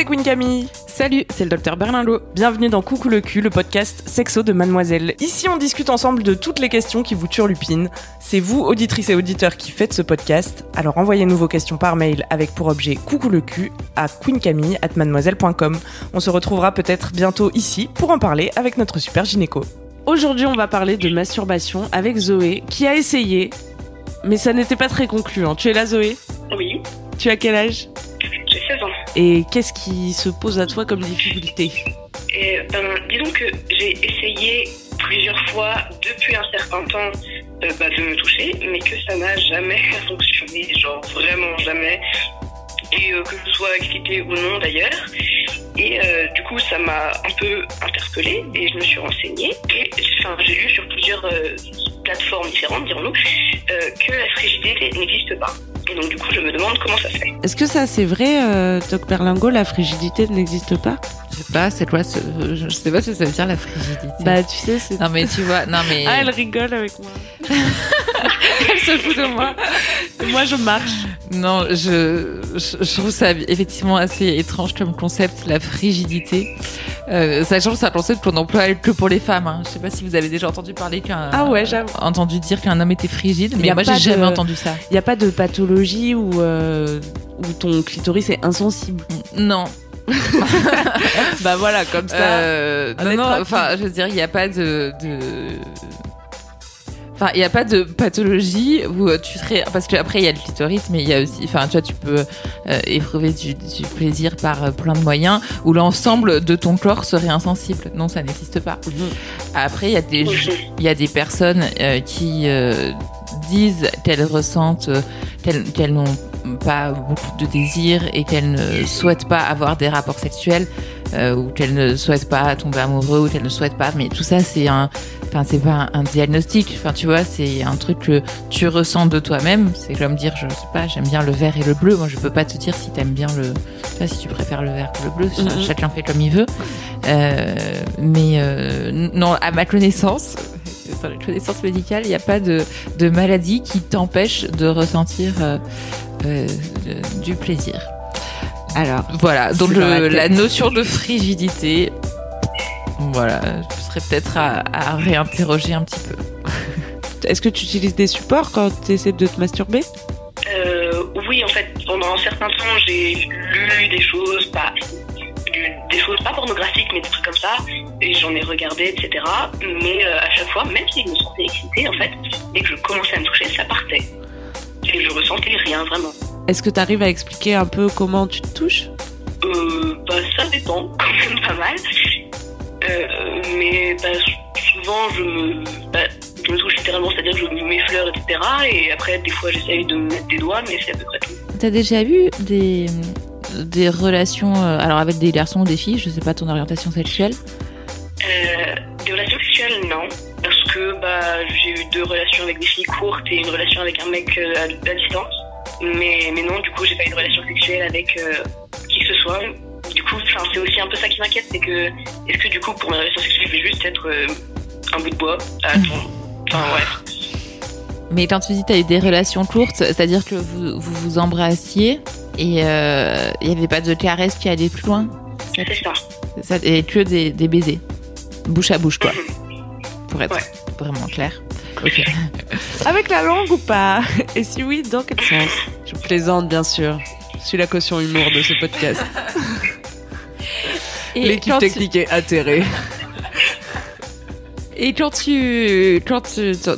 c'est Queen Camille. Salut, c'est le docteur Berlingot. Bienvenue dans Coucou le cul, le podcast sexo de Mademoiselle. Ici, on discute ensemble de toutes les questions qui vous turlupinent. C'est vous, auditrices et auditeurs, qui faites ce podcast. Alors envoyez-nous vos questions par mail avec pour objet Coucou le cul à queencamille@mademoiselle.com. On se retrouvera peut-être bientôt ici pour en parler avec notre super gynéco. Aujourd'hui, on va parler de masturbation avec Zoé, qui a essayé, mais ça n'était pas très concluant. Tu es là, Zoé ? Oui. Tu as quel âge ? J'ai 16 ans. Et qu'est-ce qui se pose à toi comme difficulté ? Disons que j'ai essayé plusieurs fois depuis un certain temps de me toucher, mais que ça n'a jamais fonctionné, genre vraiment jamais, et que je sois excitée ou non d'ailleurs. Et du coup, ça m'a un peu interpellée et je me suis renseignée et j'ai lu sur plusieurs plateformes différentes, dirons-nous, que la frigidité n'existe pas. Et donc du coup, je me demande comment ça se fait. Est-ce que ça c'est vrai, Doc Berlingot, la frigidité n'existe pas ? Je sais pas, c'est quoi je sais pas ce que ça veut dire la frigidité. Bah tu sais, c'est... Non mais tu vois, non mais... Ah, elle rigole avec moi. Elle se fout de moi. Moi, je marche. Non, je trouve ça effectivement assez étrange comme concept, la frigidité. Sachant que c'est un concept qu'on emploie que pour les femmes. Hein. Je sais pas si vous avez déjà entendu parler entendu dire qu'un homme était frigide, mais moi j'ai jamais entendu ça. Il y a pas de pathologie où ton clitoris est insensible. Non. Bah voilà, comme ça. Non, enfin, je veux dire, il n'y a pas Enfin, il n'y a pas de pathologie où tu serais... Parce qu'après, il y a le clitoris, mais il y a aussi... Enfin, tu vois, tu peux éprouver du plaisir par plein de moyens où l'ensemble de ton corps serait insensible. Non, ça n'existe pas. Après, il y a des personnes qui disent qu'elles ressentent... qu'elles n'ont pas beaucoup de désir et qu'elles ne souhaitent pas avoir des rapports sexuels ou qu'elles ne souhaitent pas tomber amoureux ou qu'elles ne souhaitent pas... Mais tout ça, c'est pas un diagnostic. Enfin, tu vois, c'est un truc que tu ressens de toi-même. C'est comme dire, je sais pas, j'aime bien le vert et le bleu. Moi, je peux pas te dire si t'aimes bien tu vois, si tu préfères le vert que le bleu. Chacun fait comme il veut. Non, à ma connaissance, dans la connaissance médicale, il n'y a pas de maladie qui t'empêche de ressentir du plaisir. Alors, voilà. Donc, la notion de frigidité, voilà, je serais peut-être à réinterroger un petit peu. Est-ce que tu utilises des supports quand tu essaies de te masturber ? Oui, en fait, pendant un certain temps, j'ai lu des choses pas pornographiques, mais des trucs comme ça, et j'en ai regardé, etc. Mais à chaque fois, même si je me sentais excitée, en fait, dès que je commençais à me toucher, ça partait. Et je ressentais rien, vraiment. Est-ce que tu arrives à expliquer un peu comment tu te touches ? Ça dépend, quand même pas mal. Mais souvent je me touche littéralement, c'est-à-dire que je m'effleure, etc. Et après, des fois, j'essaye de me mettre des doigts, mais c'est à peu près tout. T'as déjà eu des relations, alors avec des garçons ou des filles, je sais pas ton orientation sexuelle? Des relations sexuelles, non. Parce que j'ai eu 2 relations avec des filles courtes et une relation avec un mec à distance. Mais non, du coup, j'ai pas eu de relation sexuelle avec qui que ce soit. Du coup, c'est aussi un peu ça qui m'inquiète, c'est que est-ce que du coup, pour ma relation sexuelle, je vais juste être un bout de bois ouais. Mais quand tu dis t'as eu des relations courtes, c'est-à-dire que vous embrassiez et il y avait pas de caresses qui allaient plus loin? C'est ça. Et que des baisers, bouche à bouche, quoi. Pour être vraiment clair. Ok. Avec la langue ou pas? Et si oui, dans quel sens? Je plaisante, bien sûr. Je suis la caution humour de ce podcast. Et l'équipe technique est atterrée. Et quand tu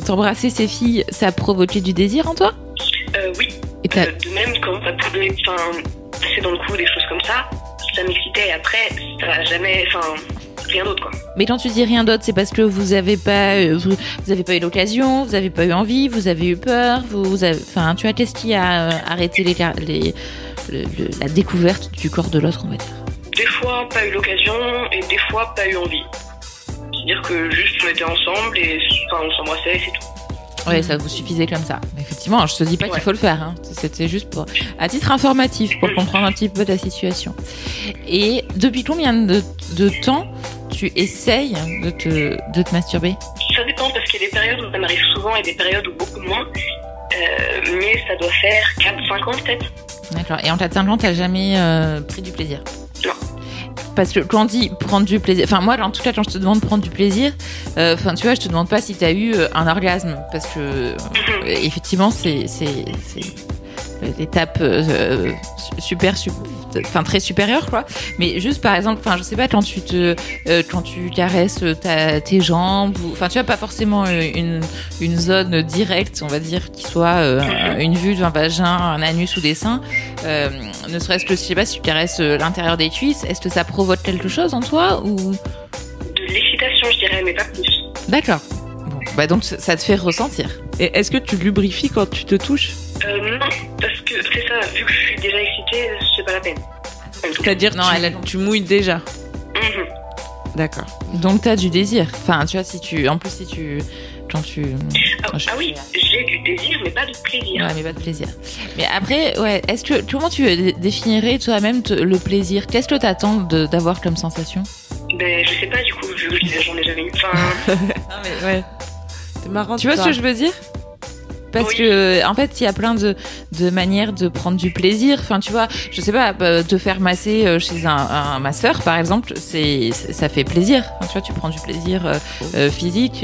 t'embrassais ces filles, ça provoquait du désir en toi? Oui. De même quand ça pouvait passer dans le cou, des choses comme ça m'excitait. Et après, ça n'a jamais... rien d'autre, quoi. Mais quand tu dis rien d'autre, c'est parce que vous avez pas eu l'occasion, vous avez pas eu envie, vous avez eu peur, tu vois, qu'est-ce qui a arrêté la découverte du corps de l'autre, on va dire? Des fois, pas eu l'occasion, et des fois, pas eu envie. C'est-à-dire que juste on était ensemble et on s'embrassait et c'est tout. Ouais, ça vous suffisait comme ça. Effectivement, je te dis pas qu'il faut le faire. Hein. C'était juste à titre informatif, pour comprendre un petit peu ta situation. Et depuis combien de temps tu essayes de te masturber? Ça dépend, parce qu'il y a des périodes où ça m'arrive souvent et des périodes où beaucoup moins. Mais ça doit faire 4-5 ans peut-être. D'accord. Et en 4-5 ans, t'as jamais pris du plaisir? Non. parce que quand on dit prendre du plaisir, enfin moi en tout cas quand je te demande prendre du plaisir, enfin tu vois, je te demande pas si t'as eu un orgasme, parce que effectivement c'est l'étape enfin très supérieure quoi. Mais juste par exemple, enfin je sais pas, quand tu caresses tes jambes, enfin tu vois, pas forcément une zone directe, on va dire, qui soit une vulve, un vagin, un anus ou des seins, ne serait-ce que, je sais pas, si tu caresses l'intérieur des cuisses, est-ce que ça provoque quelque chose en toi ou De l'excitation, je dirais, mais pas plus. D'accord. Bon, bah donc ça te fait ressentir. Et est-ce que tu lubrifies quand tu te touches? Non, parce que c'est ça, vu que je suis déjà excitée, c'est pas la peine. C'est-à-dire non, tu mouilles déjà. Mhm. D'accord. Donc t'as du désir. Enfin, tu vois, Ah oui, j'ai du désir, mais pas de plaisir. Ouais, mais pas de plaisir. Mais après, ouais, comment tu définirais toi-même le plaisir? Qu'est-ce que t'attends d'avoir comme sensation? Ben, je sais pas, du coup, vu que j'en ai jamais eu. Enfin, Non, mais ouais. C'est marrant. Tu vois ce que je veux dire? Parce oui. que en fait, il y a plein de manières de prendre du plaisir. Enfin, tu vois, je sais pas, te faire masser chez un masseur, par exemple, ça fait plaisir. Enfin, tu vois, tu prends du plaisir physique.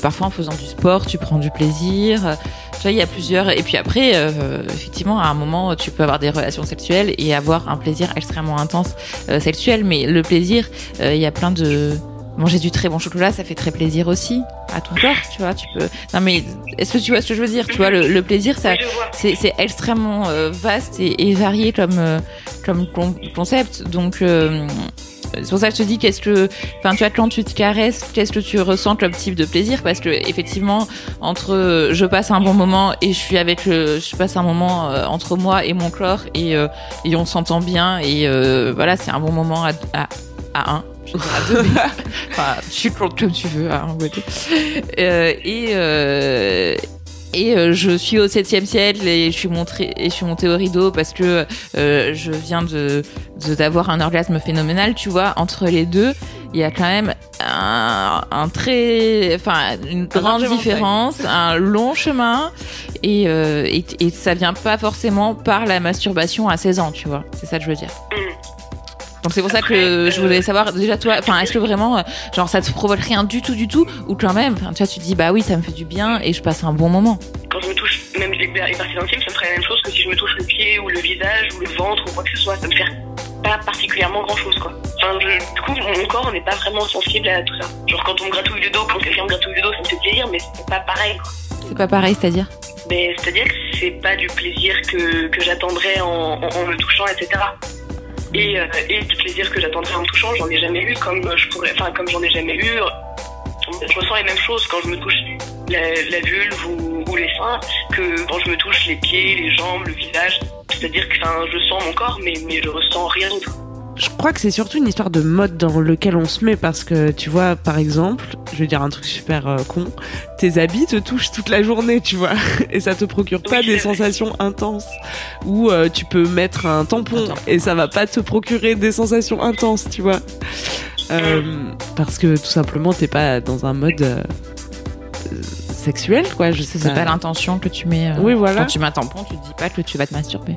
Parfois, en faisant du sport, tu prends du plaisir. Tu vois, il y a plusieurs. Et puis après, effectivement, à un moment, tu peux avoir des relations sexuelles et avoir un plaisir extrêmement intense sexuel. Mais le plaisir, il y a plein de... Manger du très bon chocolat, ça fait très plaisir aussi à ton corps, tu vois. Tu peux. Non mais est-ce que tu vois ce que je veux dire? Tu vois, le plaisir, ça, c'est extrêmement vaste et varié comme concept. Donc c'est pour ça que je te dis enfin tu vois, quand tu te caresses, qu'est-ce que tu ressens comme type de plaisir? Parce que effectivement, entre je passe un bon moment et je passe un moment entre moi et mon corps et on s'entend bien et voilà, c'est un bon moment à un. Enfin, tu comptes comme tu veux, hein, et je suis au 7e ciel et je suis montée au rideau parce que je viens d'avoir un orgasme phénoménal, tu vois. Entre les deux, il y a quand même une grande différence, un long chemin, et ça vient pas forcément par la masturbation à 16 ans, tu vois. C'est ça que je veux dire. Donc c'est pour ça que je voulais savoir déjà toi, enfin est-ce que vraiment genre ça te provoque rien du tout ou quand même, tu vois, tu te dis bah oui, ça me fait du bien et je passe un bon moment. Quand je me touche même les parties intimes, ça me ferait la même chose que si je me touche le pied ou le visage ou le ventre ou quoi que ce soit, ça me fait pas particulièrement grand chose quoi. Enfin du coup mon corps n'est pas vraiment sensible à tout ça. Genre quand on me gratouille le dos, quand quelqu'un me gratouille le dos, ça me fait plaisir, mais c'est pas pareil quoi. C'est pas pareil, c'est-à-dire? Mais c'est-à-dire que c'est pas du plaisir que j'attendrais en me touchant, etc. Et du plaisir que j'attendrais en me touchant, j'en ai jamais eu, comme j'en ai jamais eu. Je ressens les mêmes choses quand je me touche la vulve ou les seins que quand je me touche les pieds, les jambes, le visage. C'est-à-dire que je sens mon corps, mais je ressens rien du tout. Je crois que c'est surtout une histoire de mode dans lequel on se met, parce que tu vois, par exemple, je vais dire un truc super con, tes habits te touchent toute la journée, tu vois, et ça te procure pas des sensations intenses. Ou tu peux mettre un tampon et ça va pas te procurer des sensations intenses, tu vois, parce que tout simplement t'es pas dans un mode sexuel, quoi. Je sais, c'est pas l'intention que tu mets. Oui, voilà. Quand tu mets un tampon, tu te dis pas que tu vas te masturber.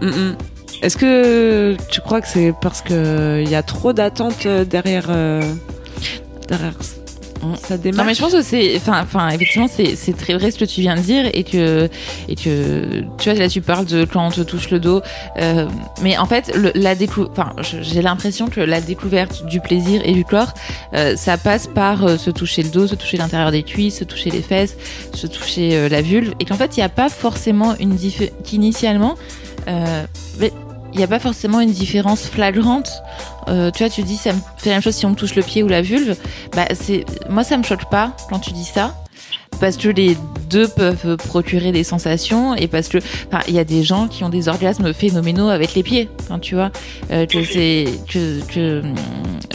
Est-ce que tu crois que c'est parce que y a trop d'attentes derrière sa démarche? Non mais je pense que effectivement c'est très vrai ce que tu viens de dire et que tu vois, là tu parles de quand on te touche le dos, mais en fait j'ai l'impression que la découverte du plaisir et du corps, ça passe par se toucher le dos, se toucher l'intérieur des cuisses, se toucher les fesses, se toucher la vulve, et qu'en fait il n'y a pas forcément qu'initialement mais il n'y a pas forcément une différence flagrante. Tu vois, tu dis ça me fait la même chose si on me touche le pied ou la vulve. Bah moi ça me choque pas quand tu dis ça, parce que les deux peuvent procurer des sensations, et parce que il y a des gens qui ont des orgasmes phénoménaux avec les pieds, enfin, tu vois,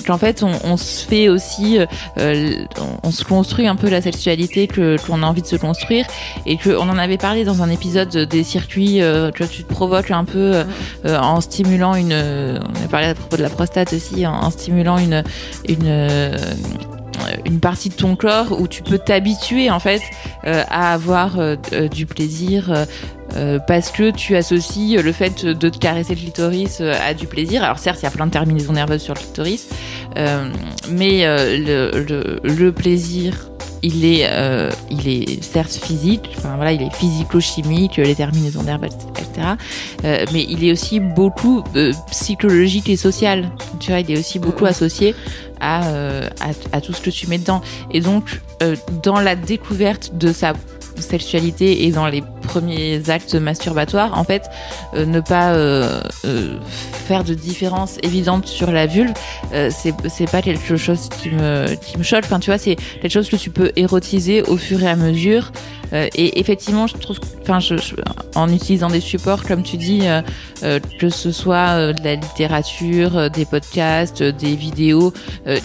qu'en fait on se fait aussi on se construit un peu la sexualité qu'on a envie de se construire, et qu'on en avait parlé dans un épisode des circuits que tu te provoques un peu en stimulant on a parlé à propos de la prostate aussi, en stimulant une partie de ton corps où tu peux t'habituer en fait à avoir du plaisir. Parce que tu associes le fait de te caresser le clitoris à du plaisir. Alors certes, il y a plein de terminaisons nerveuses sur le clitoris, mais le plaisir, il est certes physique, enfin voilà, il est physico-chimique, les terminaisons nerveuses, etc. Mais il est aussi beaucoup psychologique et social. Tu vois, il est aussi beaucoup associé à tout ce que tu mets dedans. Et donc, dans la découverte de sa sexualité et dans les premiers actes masturbatoires, en fait, ne pas faire de différence évidente sur la vulve, c'est pas quelque chose qui me choque. Enfin, tu vois, c'est quelque chose que tu peux érotiser au fur et à mesure. Et effectivement, je trouve, enfin, en utilisant des supports, comme tu dis, que ce soit de la littérature, des podcasts, des vidéos,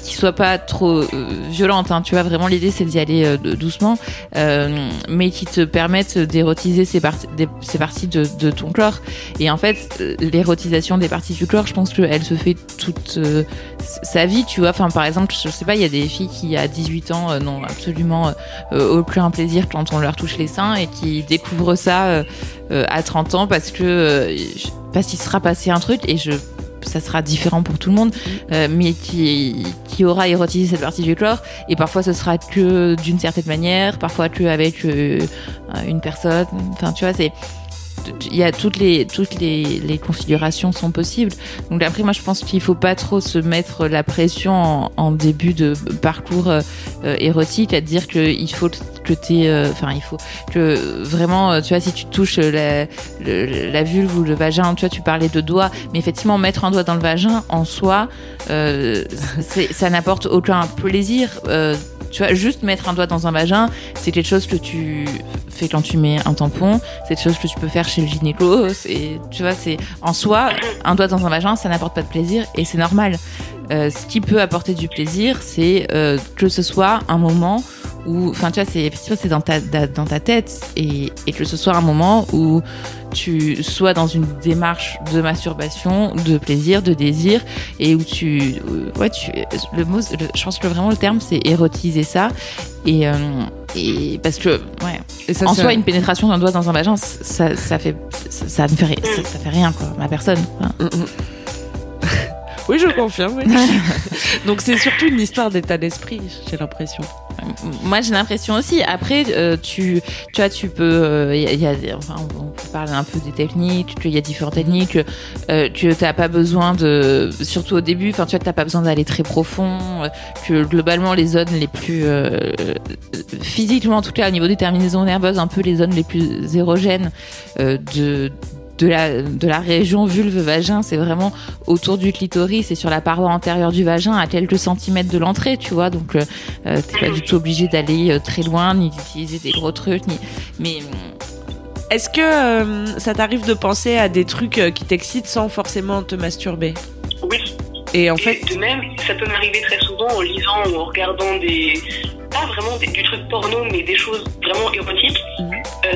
qui soient pas trop violentes, hein, tu vois, vraiment l'idée c'est d'y aller doucement, mais qui te permettent d'érotiser ces parties de ton corps. Et en fait, l'érotisation des parties du corps, je pense qu'elle se fait toute sa vie, tu vois. Enfin, par exemple, je sais pas, il y a des filles qui à 18 ans n'ont absolument aucun plaisir quand on leur touche les seins et qui découvrent ça à 30 ans parce qu'il sera passé un truc et ça sera différent pour tout le monde, mais qui aura érotisé cette partie du corps. Et parfois ce sera que d'une certaine manière, parfois que avec une personne. Enfin, tu vois, il y a toutes les configurations sont possibles. Donc après, moi je pense qu'il faut pas trop se mettre la pression en début de parcours érotique, à dire que il faut que vraiment, tu vois, si tu touches la vulve ou le vagin, tu vois, tu parlais de doigts, mais effectivement mettre un doigt dans le vagin en soi, ça n'apporte aucun plaisir. Tu vois, juste mettre un doigt dans un vagin, c'est quelque chose que tu fais quand tu mets un tampon, c'est quelque chose que tu peux faire chez le gynéco, tu vois, c'est en soi, un doigt dans un vagin, ça n'apporte pas de plaisir et c'est normal. Ce qui peut apporter du plaisir, c'est que ce soit un moment où, enfin, tu vois, c'est dans ta tête et que ce soit un moment où tu sois dans une démarche de masturbation, de plaisir, de désir, et où je pense que vraiment le terme c'est érotiser ça, et parce que et ça, en soi une pénétration d'un doigt dans un vagin, ça ne fait rien quoi, ma personne. Oui, je confirme. Oui. Donc c'est surtout une histoire d'état d'esprit, j'ai l'impression. Moi, j'ai l'impression aussi. Après, tu vois, tu peux, enfin, on peut parler un peu des techniques, qu'il y a différentes techniques, que t'as pas besoin surtout au début, enfin, tu vois, t'as pas besoin d'aller très profond, que globalement les zones les plus physiquement, en tout cas, au niveau des terminaisons nerveuses, un peu les zones les plus érogènes de la région vulve-vagin, c'est vraiment autour du clitoris et sur la paroi antérieure du vagin, à quelques centimètres de l'entrée, tu vois. Donc, t'es pas du tout obligé d'aller très loin, ni d'utiliser des gros trucs, mais est-ce que ça t'arrive de penser à des trucs qui t'excitent sans forcément te masturber ? Oui. Et en fait, de même, ça peut m'arriver très souvent en lisant ou en regardant pas vraiment du truc porno, mais des choses vraiment érotiques,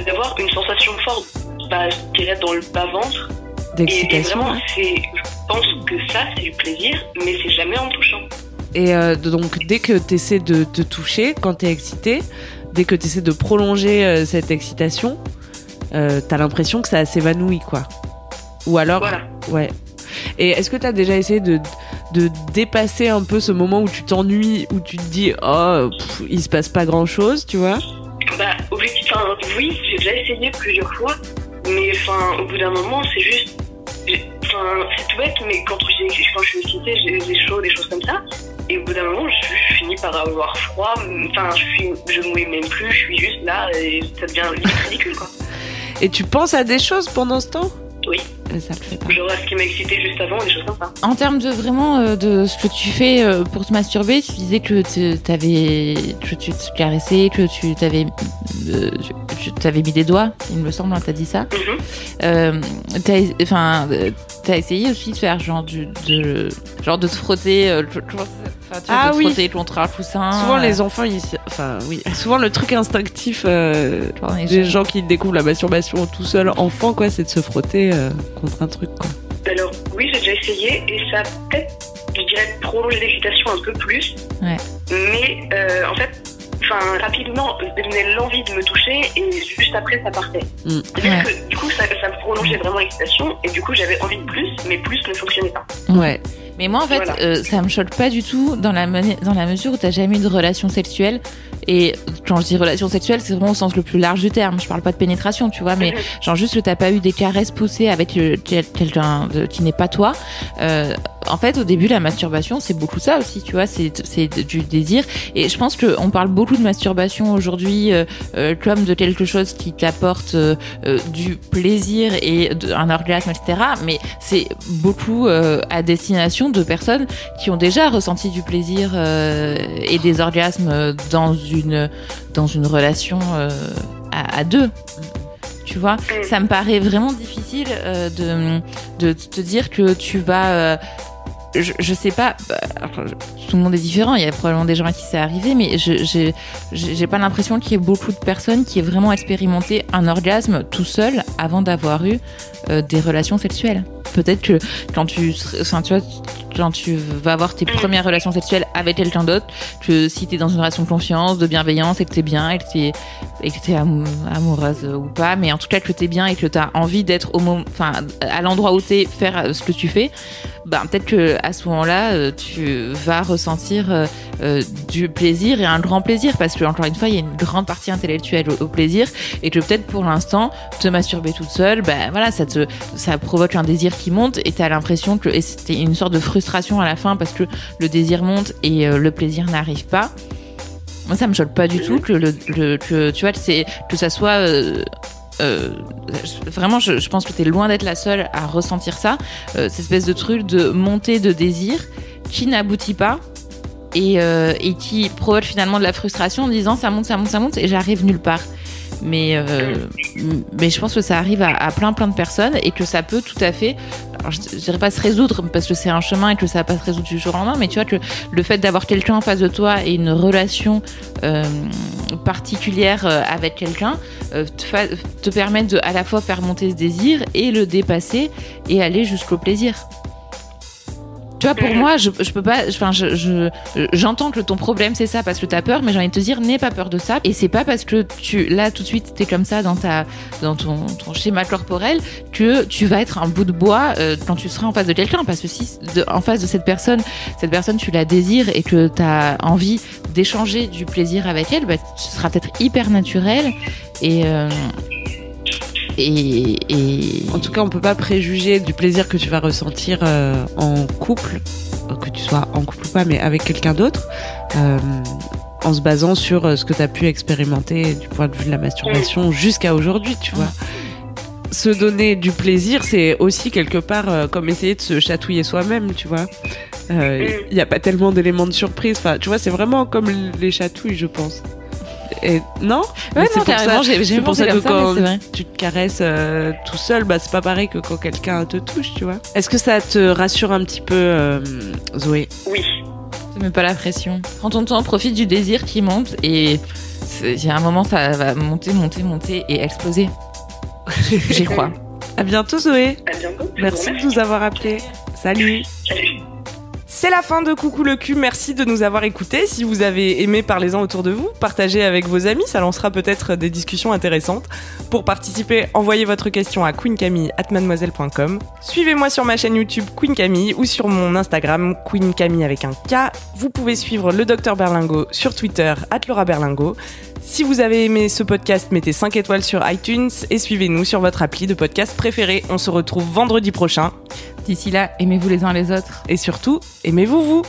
d'avoir une sensation forte, je dirais dans le bas-ventre. D'excitation. Et vraiment, je pense que ça, c'est du plaisir, mais c'est jamais en touchant. Et donc, dès que tu essaies de te toucher, quand tu es excité, dès que tu essaies de prolonger cette excitation, t'as l'impression que ça s'évanouit, quoi. Ou alors... Voilà. Ouais. Et est-ce que tu as déjà essayé de dépasser un peu ce moment où tu t'ennuies, où tu te dis « Oh, il se passe pas grand-chose », tu vois ? Oui, j'ai déjà essayé plusieurs fois, mais au bout d'un moment, c'est juste... c'est tout bête, mais quand je suis excitée, j'ai chaud, des choses comme ça, et au bout d'un moment, je finis par avoir froid, je mouille même plus, je suis juste là, et ça devient ridicule, quoi. Et tu penses à des choses pendant ce temps ? Oui. Ça le fait pas. Genre à ce qui m'a excité juste avant, des choses comme ça. En termes de vraiment de ce que tu fais pour te masturber, tu disais que tu te caressais, que tu t'avais mis des doigts, il me semble, t'as dit ça. T'as essayé aussi de faire genre de te frotter, frotter contre un coussin. Souvent les enfants, souvent le truc instinctif des gens qui découvrent la masturbation tout seul enfant, quoi, c'est de se frotter contre un truc, quoi. Alors oui, j'ai déjà essayé et ça a peut-être, je dirais, prolongé l'excitation un peu plus. Ouais. mais en fait, rapidement, je devenais l'envie de me toucher et juste après, ça partait. C'est-à-dire que du coup, ça prolongeait vraiment l'excitation et du coup, j'avais envie de plus, mais plus ne fonctionnait pas. Ouais. Mais moi, en fait, ça me choque pas du tout dans la mesure où t'as jamais eu de relation sexuelle. Et quand je dis relation sexuelle, c'est vraiment au sens le plus large du terme. Je parle pas de pénétration, tu vois, mais genre juste que t'as pas eu des caresses poussées avec quelqu'un qui n'est pas toi. En fait, au début, la masturbation, c'est beaucoup ça aussi, tu vois, c'est du désir. Et je pense qu'on parle beaucoup de masturbation aujourd'hui comme de quelque chose qui t'apporte du plaisir et un orgasme, etc. Mais c'est beaucoup à destination de personnes qui ont déjà ressenti du plaisir et des orgasmes dans une relation à deux. Tu vois, ça me paraît vraiment difficile de te dire que tu vas... je sais pas, tout le monde est différent, il y a probablement des gens à qui c'est arrivé, mais j'ai pas l'impression qu'il y ait beaucoup de personnes qui aient vraiment expérimenté un orgasme tout seul avant d'avoir eu des relations sexuelles. Peut-être que quand tu vas avoir tes premières relations sexuelles avec quelqu'un d'autre, que si t'es dans une relation de confiance, de bienveillance et que t'es bien et que t'es amoureuse ou pas, mais en tout cas que t'es bien et que t'as envie d'être à l'endroit où t'es, faire ce que tu fais, peut-être que à ce moment-là, tu vas ressentir du plaisir et un grand plaisir, parce que encore une fois, il y a une grande partie intellectuelle au plaisir, et que peut-être pour l'instant, te masturber toute seule, ça provoque un désir qui monte, et t'as l'impression que c'était une sorte de frustration à la fin parce que le désir monte et le plaisir n'arrive pas. Moi, ça me choque pas du tout que tu vois, que ça soit vraiment, je pense que t'es loin d'être la seule à ressentir ça, cette espèce de truc de montée de désir qui n'aboutit pas et qui provoque finalement de la frustration en disant ça monte et j'arrive nulle part. Mais je pense que ça arrive à plein de personnes et que ça peut tout à fait, alors je dirais pas se résoudre parce que c'est un chemin et que ça va pas se résoudre du jour au lendemain, mais tu vois que le fait d'avoir quelqu'un en face de toi et une relation particulière avec quelqu'un te permet de à la fois faire monter ce désir et le dépasser et aller jusqu'au plaisir. Tu vois, pour moi, je peux pas. J'entends que ton problème c'est ça parce que t'as peur, mais j'ai envie de te dire, n'aie pas peur de ça. Et c'est pas parce que là tout de suite t'es comme ça dans ton schéma corporel que tu vas être un bout de bois quand tu seras en face de quelqu'un. Parce que si en face de cette personne tu la désires et que t'as envie d'échanger du plaisir avec elle, ce sera peut-être hyper naturel et en tout cas, on peut pas préjuger du plaisir que tu vas ressentir en couple, que tu sois en couple ou pas, mais avec quelqu'un d'autre, en se basant sur ce que tu as pu expérimenter du point de vue de la masturbation jusqu'à aujourd'hui, tu vois. Se donner du plaisir, c'est aussi quelque part comme essayer de se chatouiller soi-même, tu vois. Il y a pas tellement d'éléments de surprise. Enfin, tu vois, c'est vraiment comme les chatouilles, je pense. Et non, ouais, c'est pour ça. J'ai pour ça que quand vrai. tu te caresses tout seul, c'est pas pareil que quand quelqu'un te touche, tu vois. Est-ce que ça te rassure un petit peu, Zoé? Oui. Ça met pas la pression. Prends ton temps, profite du désir qui monte et il y a un moment ça va monter et exploser. J'y crois. À bientôt, Zoé. À bientôt. Merci de nous avoir appelés. Salut. Salut. C'est la fin de Coucou le cul, merci de nous avoir écoutés. Si vous avez aimé, parlez-en autour de vous, partagez avec vos amis, ça lancera peut-être des discussions intéressantes. Pour participer, envoyez votre question à queencamille@mademoiselle.com. Suivez-moi sur ma chaîne YouTube Queen Camille ou sur mon Instagram Queen Camille avec un K. Vous pouvez suivre le Dr Berlingot sur Twitter @LauraBerlingot. Si vous avez aimé ce podcast, mettez 5 étoiles sur iTunes et suivez-nous sur votre appli de podcast préféré. On se retrouve vendredi prochain. D'ici là, aimez-vous les uns les autres. Et surtout, aimez-vous vous.